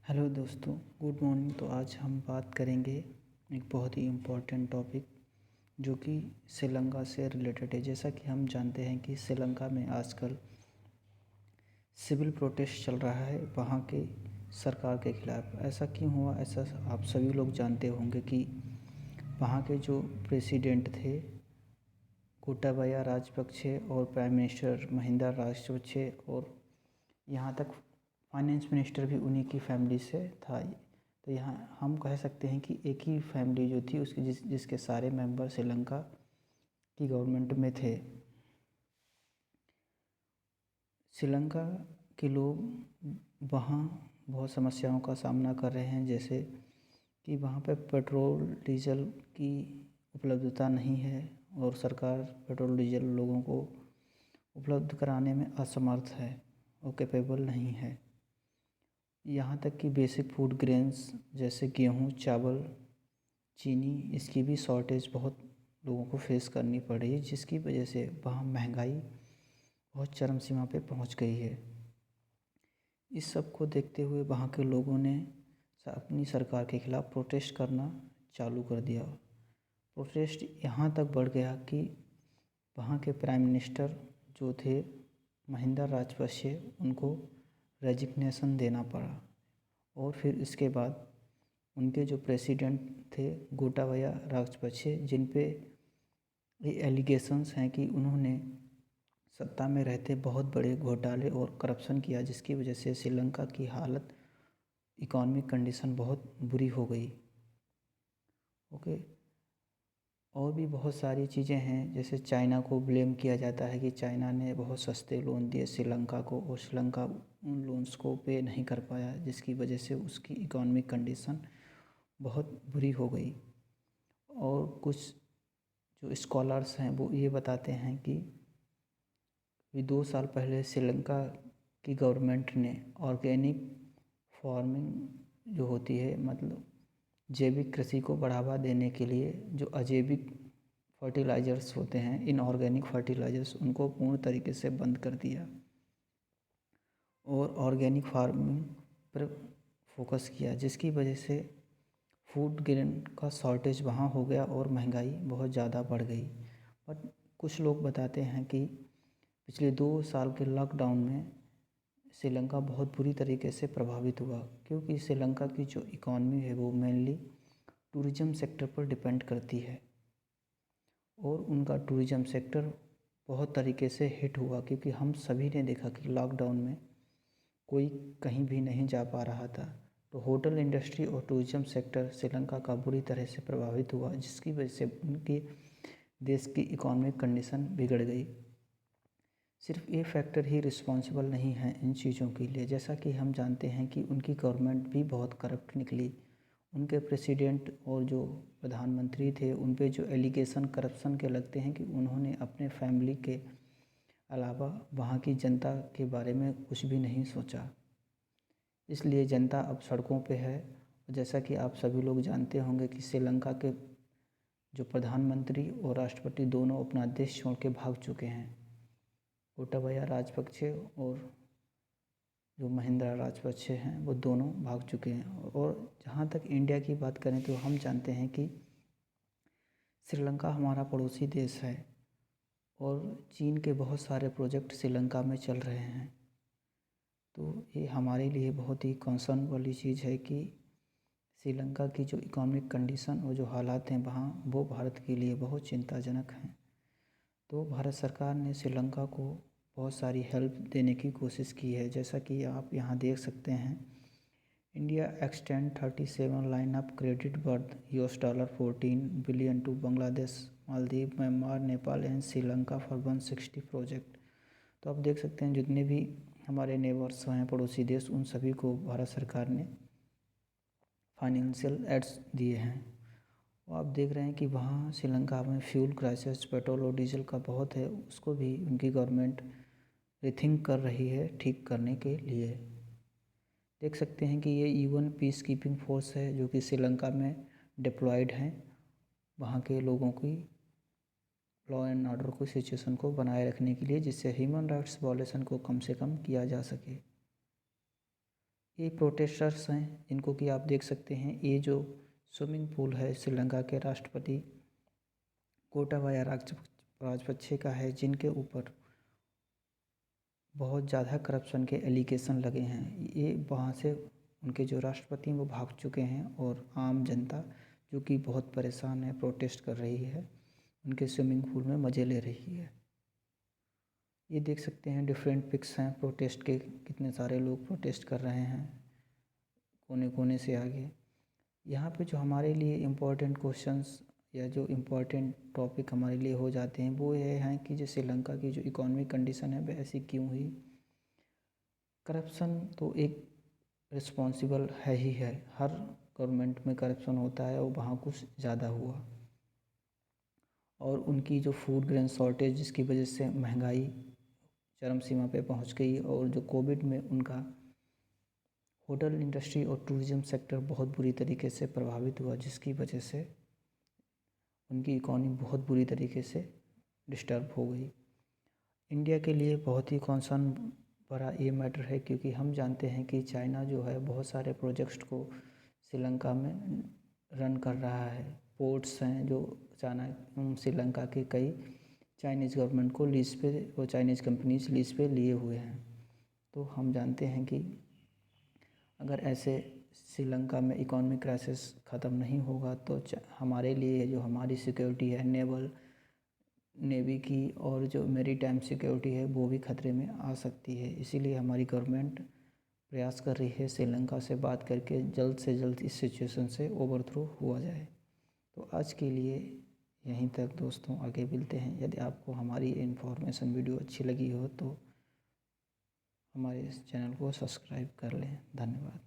Hello दोस्तों, good morning. तो आज हम बात करेंगे एक बहुत ही इम्पोर्टेंट टॉपिक जो कि श्रीलंका से रिलेटेड है। जैसा कि हम जानते हैं कि श्रीलंका में आजकल सिविल प्रोटेस्ट चल रहा है वहाँ के सरकार के खिलाफ़। ऐसा क्यों हुआ? ऐसा आप सभी लोग जानते होंगे कि वहाँ के जो प्रेसिडेंट थे गोटाबाया राजपक्षे और प्राइम मिनिस्टर महिंदा राजपक्षे और यहाँ तक फाइनेंस मिनिस्टर भी उन्हीं की फैमिली से था। तो यहाँ हम कह सकते हैं कि एक ही फैमिली जो थी उसकी जिसके सारे मेंबर श्रीलंका की गवर्नमेंट में थे। श्रीलंका के लोग वहाँ बहुत समस्याओं का सामना कर रहे हैं, जैसे कि वहाँ पे पेट्रोल डीजल की उपलब्धता नहीं है और सरकार पेट्रोल डीजल लोगों को उपलब्ध कराने में असमर्थ है और कैपेबल नहीं है। यहाँ तक कि बेसिक फूड ग्रेन्स जैसे गेहूँ, चावल, चीनी, इसकी भी शॉर्टेज बहुत लोगों को फेस करनी पड़ रही है, जिसकी वजह से वहाँ महंगाई बहुत चरम सीमा पे पहुँच गई है। इस सब को देखते हुए वहाँ के लोगों ने अपनी सरकार के खिलाफ़ प्रोटेस्ट करना चालू कर दिया। प्रोटेस्ट यहाँ तक बढ़ गया कि वहाँ के प्राइम मिनिस्टर जो थे महिंदा राजपक्षे, उनको रेजिग्नेशन देना पड़ा। और फिर इसके बाद उनके जो प्रेसिडेंट थे गोटाबाया राजपक्षे, जिन पे ये एलिगेशंस हैं कि उन्होंने सत्ता में रहते बहुत बड़े घोटाले और करप्शन किया, जिसकी वजह से श्रीलंका की हालत, इकोनॉमिक कंडीशन बहुत बुरी हो गई। ओके। और भी बहुत सारी चीज़ें हैं, जैसे चाइना को ब्लेम किया जाता है कि चाइना ने बहुत सस्ते लोन दिए श्रीलंका को और श्रीलंका उन लोन्स को पे नहीं कर पाया, जिसकी वजह से उसकी इकोनॉमिक कंडीशन बहुत बुरी हो गई। और कुछ जो स्कॉलर्स हैं वो ये बताते हैं कि 2 साल पहले श्रीलंका की गवर्नमेंट ने ऑर्गेनिक फार्मिंग जो होती है, मतलब जैविक कृषि को बढ़ावा देने के लिए जो अजैविक फर्टिलाइज़र्स होते हैं, इनऑर्गेनिक फर्टिलाइज़र्स, उनको पूर्ण तरीके से बंद कर दिया और ऑर्गेनिक फार्मिंग पर फोकस किया, जिसकी वजह से फूड ग्रेन का शॉर्टेज वहाँ हो गया और महंगाई बहुत ज़्यादा बढ़ गई। बट कुछ लोग बताते हैं कि पिछले 2 साल के लॉकडाउन में श्रीलंका बहुत बुरी तरीके से प्रभावित हुआ, क्योंकि श्रीलंका की जो इकॉनमी है वो मेनली टूरिज़्म सेक्टर पर डिपेंड करती है और उनका टूरिज़्म सेक्टर बहुत तरीके से हिट हुआ, क्योंकि हम सभी ने देखा कि लॉकडाउन में कोई कहीं भी नहीं जा पा रहा था। तो होटल इंडस्ट्री और टूरिज़्म सेक्टर श्रीलंका का बुरी तरह से प्रभावित हुआ, जिसकी वजह से उनके देश की इकोनॉमिक कंडीशन बिगड़ गई। सिर्फ ये फैक्टर ही रिस्पॉन्सिबल नहीं है इन चीज़ों के लिए, जैसा कि हम जानते हैं कि उनकी गवर्नमेंट भी बहुत करप्ट निकली। उनके प्रेसिडेंट और जो प्रधानमंत्री थे उन पे जो एलिगेशन करप्शन के लगते हैं कि उन्होंने अपने फैमिली के अलावा वहाँ की जनता के बारे में कुछ भी नहीं सोचा। इसलिए जनता अब सड़कों पे है। जैसा कि आप सभी लोग जानते होंगे कि श्रीलंका के जो प्रधानमंत्री और राष्ट्रपति दोनों अपना देश छोड़ के भाग चुके हैं। गोटाबाया राजपक्षे और जो महिंदा राजपक्षे हैं वो दोनों भाग चुके हैं। और जहाँ तक इंडिया की बात करें तो हम जानते हैं कि श्रीलंका हमारा पड़ोसी देश है और चीन के बहुत सारे प्रोजेक्ट श्रीलंका में चल रहे हैं। तो ये हमारे लिए बहुत ही कंसर्न वाली चीज़ है कि श्रीलंका की जो इकोनॉमिक कंडीशन और जो हालात हैं वहाँ, वो भारत के लिए बहुत चिंताजनक हैं। तो भारत सरकार ने श्रीलंका को बहुत सारी हेल्प देने की कोशिश की है, जैसा कि आप यहाँ देख सकते हैं। India extend 37 line of credit worth $14 billion to Bangladesh, Maldives, Myanmar, Nepal and Sri Lanka for 160 project. तो आप देख सकते हैं जितने भी हमारे नेबर्स हैं, पड़ोसी देश, उन सभी को भारत सरकार ने फाइनेंशियल एड्स दिए हैं। और आप देख रहे हैं कि वहाँ श्रीलंका में फ्यूल क्राइसिस, पेट्रोल और डीजल का बहुत है, उसको भी उनकी गवर्नमेंट रिथिंक कर रही है ठीक करने के लिए। देख सकते हैं कि ये यूएन पीस कीपिंग फोर्स है जो कि श्रीलंका में डिप्लॉयड हैं, वहाँ के लोगों की लॉ एंड ऑर्डर को, सिचुएशन को बनाए रखने के लिए, जिससे ह्यूमन राइट्स वायलेशन को कम से कम किया जा सके। ये प्रोटेस्टर्स हैं इनको कि आप देख सकते हैं। ये जो स्विमिंग पूल है श्रीलंका के राष्ट्रपति गोटाबाया राजपक्षे का है, जिनके ऊपर बहुत ज़्यादा करप्शन के एलिगेशन लगे हैं। ये वहाँ से उनके जो राष्ट्रपति हैं वो भाग चुके हैं और आम जनता जो कि बहुत परेशान है, प्रोटेस्ट कर रही है, उनके स्विमिंग पूल में मज़े ले रही है। ये देख सकते हैं डिफरेंट पिक्स हैं प्रोटेस्ट के, कितने सारे लोग प्रोटेस्ट कर रहे हैं कोने कोने से आगे। यहाँ पे जो हमारे लिए इम्पोर्टेंट क्वेश्चंस या जो इम्पोर्टेंट टॉपिक हमारे लिए हो जाते हैं वो ये हैं कि जो श्रीलंका की जो इकोनॉमिक कंडीशन है वह ऐसी क्यों हुई। करप्शन तो एक रिस्पॉन्सिबल है ही है, हर गवर्नमेंट में करप्शन होता है और वहाँ कुछ ज़्यादा हुआ। और उनकी जो फूड ग्रेन शॉर्टेज जिसकी वजह से महंगाई चरम सीमा पे पहुँच गई, और जो कोविड में उनका होटल इंडस्ट्री और टूरिज़्म सेक्टर बहुत बुरी तरीके से प्रभावित हुआ, जिसकी वजह से उनकी इकॉनमी बहुत बुरी तरीके से डिस्टर्ब हो गई। इंडिया के लिए बहुत ही कॉन्सर्न बड़ा ये मैटर है, क्योंकि हम जानते हैं कि चाइना जो है बहुत सारे प्रोजेक्ट्स को श्रीलंका में रन कर रहा है। पोर्ट्स हैं जो चाइना श्रीलंका के कई चाइनीज़ गवर्नमेंट को लीज पे और चाइनीज़ कंपनीज लीज पे लिए हुए हैं। तो हम जानते हैं कि अगर ऐसे श्रीलंका में इकोनॉमिक क्राइसिस ख़त्म नहीं होगा तो हमारे लिए जो हमारी सिक्योरिटी है नेवी की और जो मैरीटाइम सिक्योरिटी है वो भी खतरे में आ सकती है। इसीलिए हमारी गवर्नमेंट प्रयास कर रही है श्रीलंका से बात करके जल्द से जल्द इस सिचुएशन से ओवरथ्रो हुआ जाए। तो आज के लिए यहीं तक दोस्तों, आगे मिलते हैं। यदि आपको हमारी इन्फॉर्मेशन वीडियो अच्छी लगी हो तो हमारे इस चैनल को सब्सक्राइब कर लें। धन्यवाद।